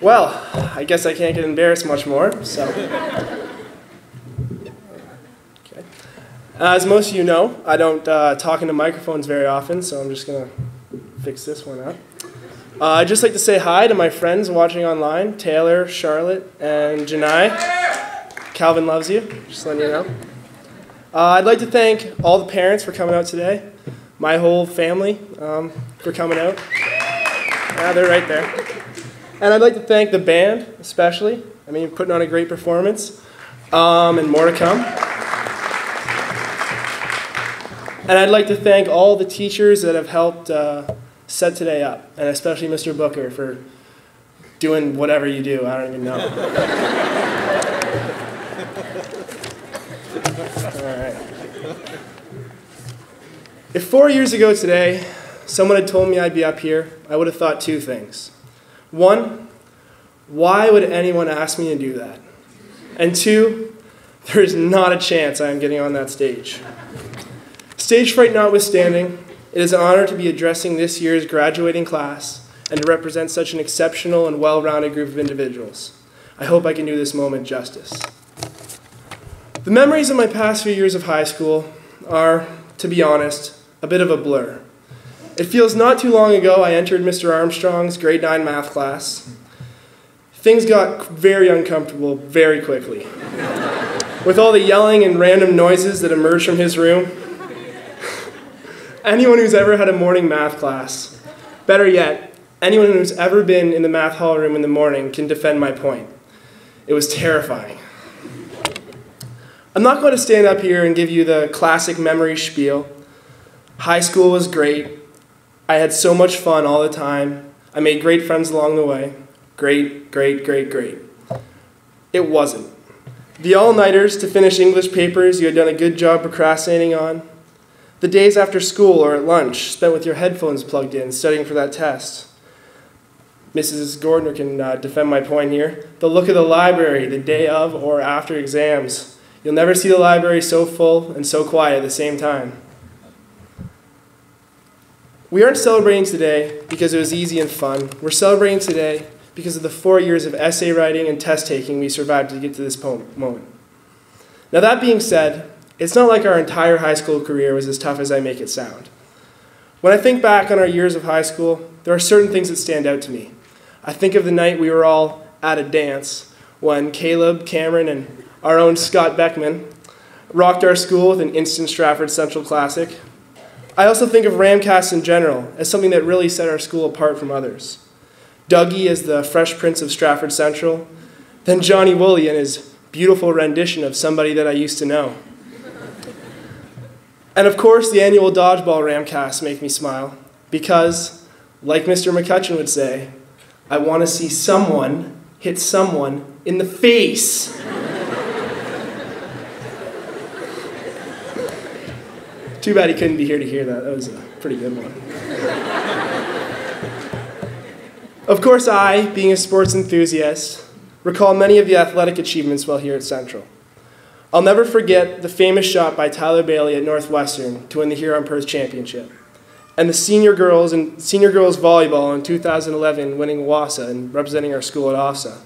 Well, I guess I can't get embarrassed much more, so. Okay. As most of you know, I don't talk into microphones very often, so I'm just going to fix this one up. I'd just like to say hi to my friends watching online, Taylor, Charlotte, and Janai. Calvin loves you, just letting you know. I'd like to thank all the parents for coming out today, my whole family for coming out. Yeah, they're right there. And I'd like to thank the band, especially. I mean, putting on a great performance, and more to come. And I'd like to thank all the teachers that have helped set today up, and especially Mr. Booker for doing whatever you do. I don't even know. All right. If 4 years ago today, someone had told me I'd be up here, I would have thought two things. One, why would anyone ask me to do that? And two, there is not a chance I am getting on that stage. Stage fright notwithstanding, it is an honor to be addressing this year's graduating class and to represent such an exceptional and well-rounded group of individuals. I hope I can do this moment justice. The memories of my past few years of high school are, to be honest, a bit of a blur. It feels not too long ago I entered Mr. Armstrong's grade 9 math class. Things got very uncomfortable very quickly. With all the yelling and random noises that emerged from his room. Anyone who's ever had a morning math class, better yet, anyone who's ever been in the math hall room in the morning can defend my point. It was terrifying. I'm not going to stand up here and give you the classic memory spiel. High school was great. I had so much fun all the time. I made great friends along the way. Great, great, great, great. It wasn't. The all-nighters to finish English papers you had done a good job procrastinating on. The days after school or at lunch spent with your headphones plugged in studying for that test. Mrs. Gordner can defend my point here. The look of the library the day of or after exams. You'll never see the library so full and so quiet at the same time. We aren't celebrating today because it was easy and fun. We're celebrating today because of the 4 years of essay writing and test taking we survived to get to this moment. Now that being said, it's not like our entire high school career was as tough as I make it sound. When I think back on our years of high school, there are certain things that stand out to me. I think of the night we were all at a dance when Caleb, Cameron, and our own Scott Beckman rocked our school with an instant Stratford Central classic. I also think of Ramcast in general as something that really set our school apart from others. Dougie as the Fresh Prince of Stratford Central, then Johnny Woolley and his beautiful rendition of Somebody That I Used to Know. And of course, the annual dodgeball Ramcasts make me smile because, like Mr. McCutcheon would say, I want to see someone hit someone in the face. Too bad he couldn't be here to hear that. That was a pretty good one. Of course, I, being a sports enthusiast, recall many of the athletic achievements while here at Central. I'll never forget the famous shot by Tyler Bailey at Northwestern to win the Huron-Perth Championship, and the senior girls volleyball in 2011 winning WASA and representing our school at OFSA.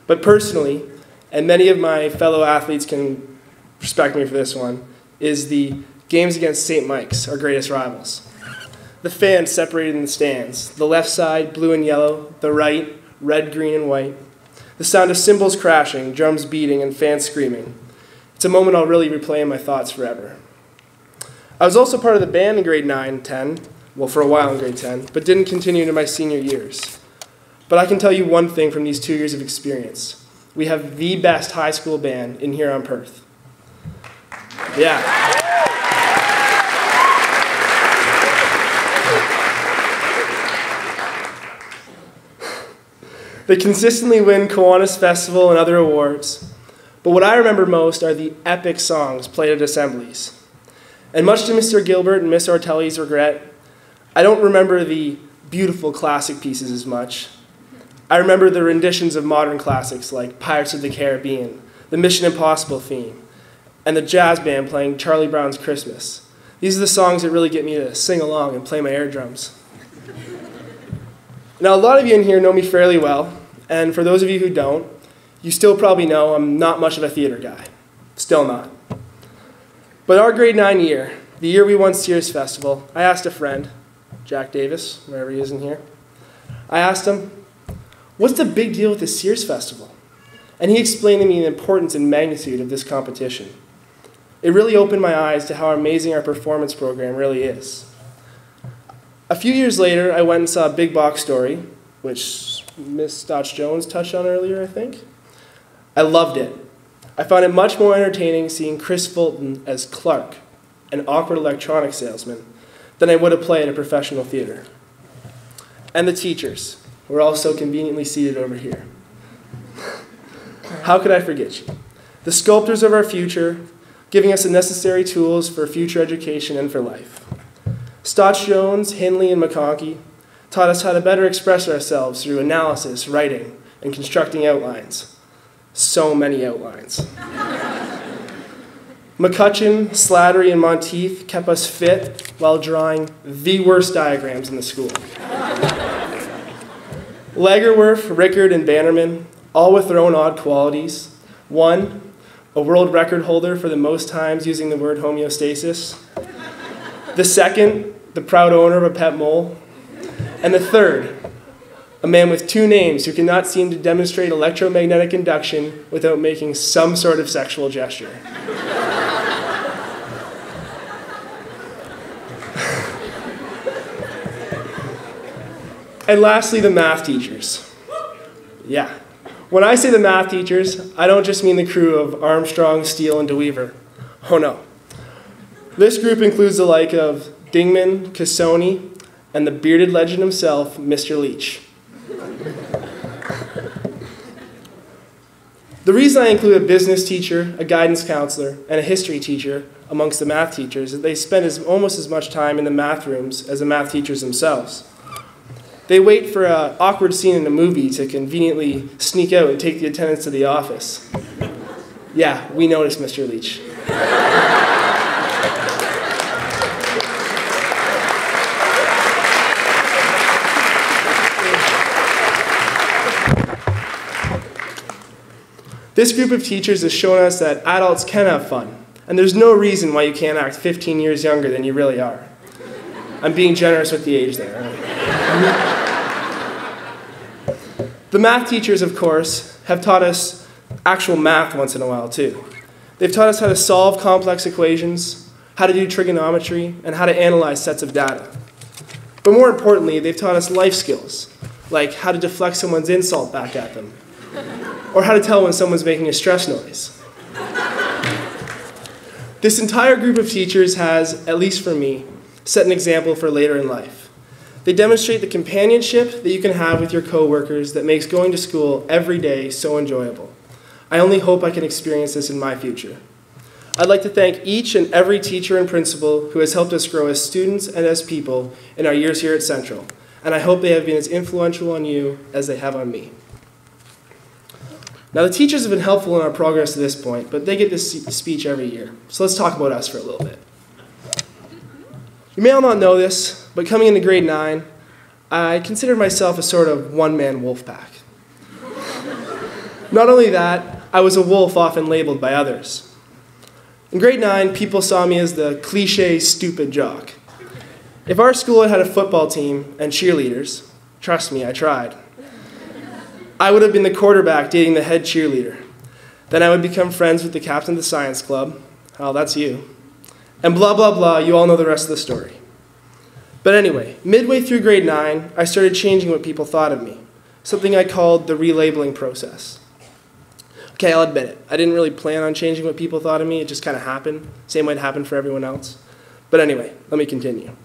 But personally, and many of my fellow athletes can respect me for this one, is the games against St. Mike's, our greatest rivals. The fans separated in the stands, the left side blue and yellow, the right red, green, and white. The sound of cymbals crashing, drums beating, and fans screaming. It's a moment I'll really replay in my thoughts forever. I was also part of the band in grade 9 and 10, well, for a while in grade 10, but didn't continue into my senior years. But I can tell you one thing from these 2 years of experience. We have the best high school band in Huron-Perth. Yeah. They consistently win Kiwanis Festival and other awards, but what I remember most are the epic songs played at assemblies. And much to Mr. Gilbert and Miss Ortelli's regret, I don't remember the beautiful classic pieces as much. I remember the renditions of modern classics like Pirates of the Caribbean, the Mission Impossible theme, and the jazz band playing Charlie Brown's Christmas. These are the songs that really get me to sing along and play my air drums. Now, a lot of you in here know me fairly well, and for those of you who don't, you still probably know I'm not much of a theater guy. Still not. But our grade 9 year, the year we won Sears Festival, I asked a friend, Jack Davis, wherever he is in here, I asked him, what's the big deal with the Sears Festival? And he explained to me the importance and magnitude of this competition. It really opened my eyes to how amazing our performance program really is. A few years later, I went and saw Big Box Story, which Miss Stotch-Jones touched on earlier, I think. I loved it. I found it much more entertaining seeing Chris Fulton as Clark, an awkward electronics salesman, than I would have played at professional theater. And the teachers were also conveniently seated over here. How could I forget you? The sculptors of our future, giving us the necessary tools for future education and for life. Stotch-Jones, Hindley, and McConkey taught us how to better express ourselves through analysis, writing, and constructing outlines. So many outlines. McCutcheon, Slattery, and Monteith kept us fit while drawing the worst diagrams in the school. Lagerwerf, Rickard, and Bannerman, all with their own odd qualities. One, a world record holder for the most times using the word homeostasis. The second, the proud owner of a pet mole. And the third, a man with two names who cannot seem to demonstrate electromagnetic induction without making some sort of sexual gesture. And lastly, the math teachers. Yeah. When I say the math teachers, I don't just mean the crew of Armstrong, Steele, and DeWeaver. Oh no. This group includes the like of Dingman, Cassoni, and the bearded legend himself, Mr. Leach. The reason I include a business teacher, a guidance counselor, and a history teacher amongst the math teachers is they spend almost as much time in the math rooms as the math teachers themselves. They wait for an awkward scene in a movie to conveniently sneak out and take the attendance to the office. Yeah, we noticed, Mr. Leach. This group of teachers has shown us that adults can have fun, and there's no reason why you can't act 15 years younger than you really are. I'm being generous with the age there. The math teachers, of course, have taught us actual math once in a while, too. They've taught us how to solve complex equations, how to do trigonometry, and how to analyze sets of data. But more importantly, they've taught us life skills, like how to deflect someone's insult back at them, or how to tell when someone's making a stress noise. This entire group of teachers has, at least for me, set an example for later in life. They demonstrate the companionship that you can have with your coworkers that makes going to school every day so enjoyable. I only hope I can experience this in my future. I'd like to thank each and every teacher and principal who has helped us grow as students and as people in our years here at Central, and I hope they have been as influential on you as they have on me. Now, the teachers have been helpful in our progress to this point, but they get this speech every year, so let's talk about us for a little bit. You may all not know this, but coming into grade 9, I considered myself a sort of one-man wolf pack. Not only that, I was a wolf often labeled by others. In grade 9, people saw me as the cliché stupid jock. If our school had had a football team and cheerleaders, trust me, I tried, I would have been the quarterback dating the head cheerleader. Then I would become friends with the captain of the science club. Oh, that's you. And blah, blah, blah, you all know the rest of the story. But anyway, midway through grade 9, I started changing what people thought of me, something I called the relabeling process. Okay, I'll admit it. I didn't really plan on changing what people thought of me. It just kind of happened, same way it happened for everyone else. But anyway, let me continue.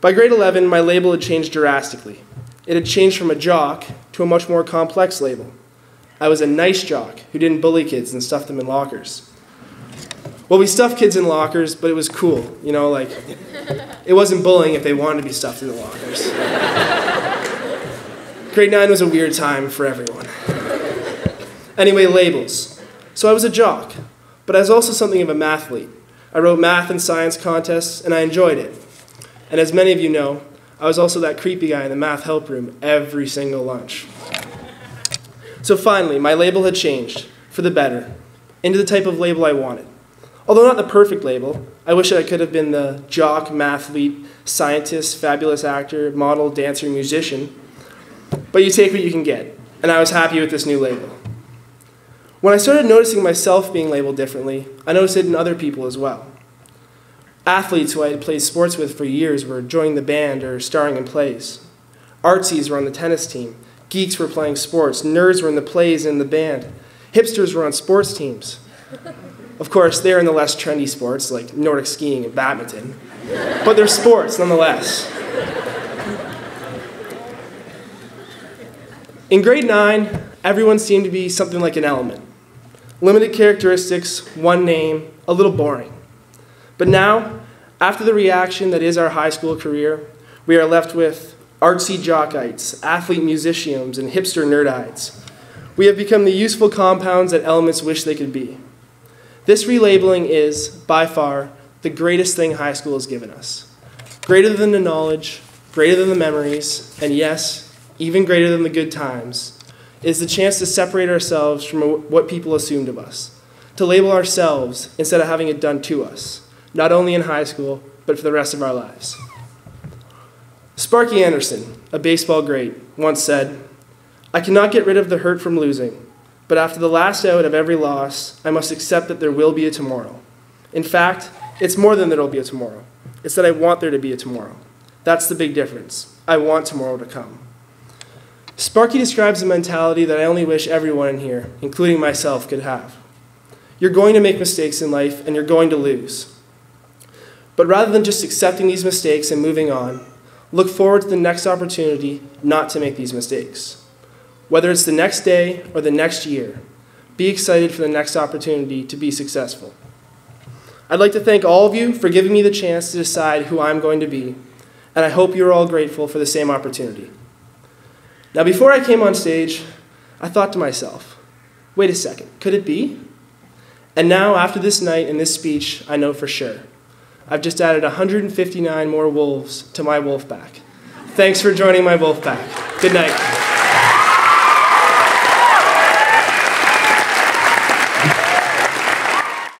By grade 11, my label had changed drastically. It had changed from a jock to a much more complex label. I was a nice jock who didn't bully kids and stuff them in lockers. Well, we stuffed kids in lockers, but it was cool. You know, like, it wasn't bullying if they wanted to be stuffed in the lockers. Grade 9 was a weird time for everyone. Anyway, labels. So I was a jock, but I was also something of a mathlete. I wrote math and science contests, and I enjoyed it. And as many of you know, I was also that creepy guy in the math help room every single lunch. So finally, my label had changed, for the better, into the type of label I wanted. Although not the perfect label, I wish I could have been the jock, mathlete, scientist, fabulous actor, model, dancer, musician. But you take what you can get, and I was happy with this new label. When I started noticing myself being labeled differently, I noticed it in other people as well. Athletes who I had played sports with for years were joining the band or starring in plays. Artsies were on the tennis team. Geeks were playing sports. Nerds were in the plays and in the band. Hipsters were on sports teams. Of course, they're in the less trendy sports like Nordic skiing and badminton. But they're sports nonetheless. In grade 9, everyone seemed to be something like an element. Limited characteristics, one name, a little boring. But now, after the reaction that is our high school career, we are left with artsy jockites, athlete musicians, and hipster nerdites. We have become the useful compounds that elements wish they could be. This relabeling is, by far, the greatest thing high school has given us. Greater than the knowledge, greater than the memories, and yes, even greater than the good times, is the chance to separate ourselves from what people assumed of us, to label ourselves instead of having it done to us, not only in high school, but for the rest of our lives. Sparky Anderson, a baseball great, once said, "I cannot get rid of the hurt from losing, but after the last out of every loss, I must accept that there will be a tomorrow. In fact, it's more than there will be a tomorrow. It's that I want there to be a tomorrow. That's the big difference. I want tomorrow to come." Sparky describes a mentality that I only wish everyone in here, including myself, could have. You're going to make mistakes in life, and you're going to lose. But rather than just accepting these mistakes and moving on, look forward to the next opportunity not to make these mistakes. Whether it's the next day or the next year, be excited for the next opportunity to be successful. I'd like to thank all of you for giving me the chance to decide who I'm going to be, and I hope you're all grateful for the same opportunity. Now, before I came on stage, I thought to myself, wait a second, could it be? And now, after this night and this speech, I know for sure. I've just added 159 more wolves to my wolf pack. Thanks for joining my wolf pack. Good night.